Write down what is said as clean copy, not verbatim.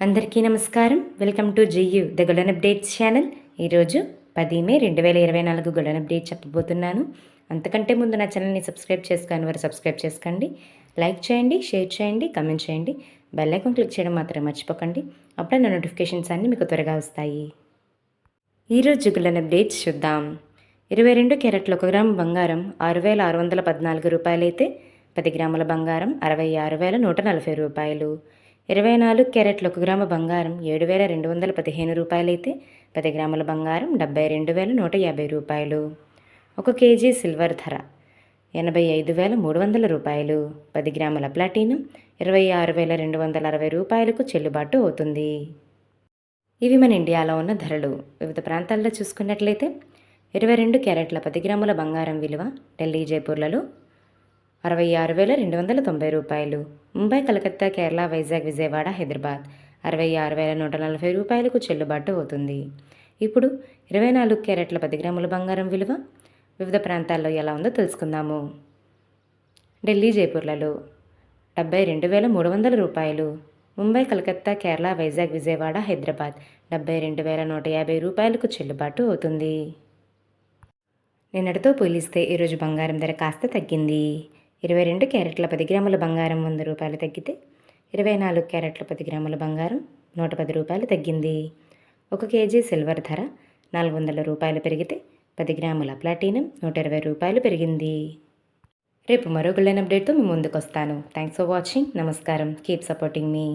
అందరికీ నమస్కారం. Welcome to జియు the golden updates channel. ఈరోజు 10 మే 2024 గోల్డెన్ అప్డేట్ చెప్పబోతున్నాను. అంతకంటే ముందు నా ఛానల్ని సబ్స్క్రైబ్ చేసుకోని వారు సబ్స్క్రైబ్ చేసుకోండి. లైక్ చేయండి, షేర్ చేయండి, కామెంట్ చేయండి. బెల్ ఐకాన్ క్లిక్ చేయడం మాత్రం మర్చిపోకండి. అప్పుడే నా నోటిఫికేషన్స్ అన్నీ మీకు త్వరగా వస్తాయి. ఈరోజు గోల్డెన్ అప్డేట్స్ చూద్దాం. 22 క్యారెట్ల 1 గ్రాము బంగారం 6,614 రూపాయలైతే 10 గ్రాముల బంగారం 66,140 రూపాయలు. 24 క్యారెట్ల 1 గ్రాము బంగారం 7,215 రూపాయలైతే 10 గ్రాముల బంగారం 72,150 రూపాయలు. 1 కేజీ సిల్వర్ ధర 85,300 రూపాయలు. 10 గ్రాముల ప్లాటినం 26,260 రూపాయలకు చెల్లుబాటు అవుతుంది. ఇవి మన ఇండియాలో ఉన్న ధరలు. వివిధ ప్రాంతాల్లో చూసుకున్నట్లయితే 22 క్యారెట్ల 10 గ్రాముల బంగారం విలువ ఢిల్లీ, జైపూర్లలో 66,290 రూపాయలు. ముంబై, కలకత్తా, కేరళ, వైజాగ్, విజయవాడ, హైదరాబాద్ 66,140 రూపాయలకు చెల్లుబాటు అవుతుంది. ఇప్పుడు 24 క్యారెట్ల 10 గ్రాముల బంగారం విలువ వివిధ ప్రాంతాల్లో ఎలా ఉందో తెలుసుకుందాము. ఢిల్లీ, జైపూర్లలో 72,300 రూపాయలు. ముంబై, కలకత్తా, కేరళ, వైజాగ్, విజయవాడ, హైదరాబాద్ 72,150 రూపాయలకు చెల్లుబాటు అవుతుంది. నిన్నటితో పోలిస్తే ఈరోజు బంగారం ధర కాస్త తగ్గింది. 22 క్యారెట్ల 10 గ్రాముల బంగారం 100 రూపాయలు తగ్గితే 24 క్యారెట్ల 10 గ్రాముల బంగారం 110 రూపాయలు తగ్గింది. 1 కేజీ సిల్వర్ ధర 400 రూపాయలు పెరిగితే 10 గ్రాముల ప్లాటినం 120 రూపాయలు పెరిగింది. రేపు మరో గోల్డెన్ అప్డేట్తో మీ ముందుకు వస్తాను. Thanks for watching. నమస్కారం. కీప్ సపోర్టింగ్ మీ.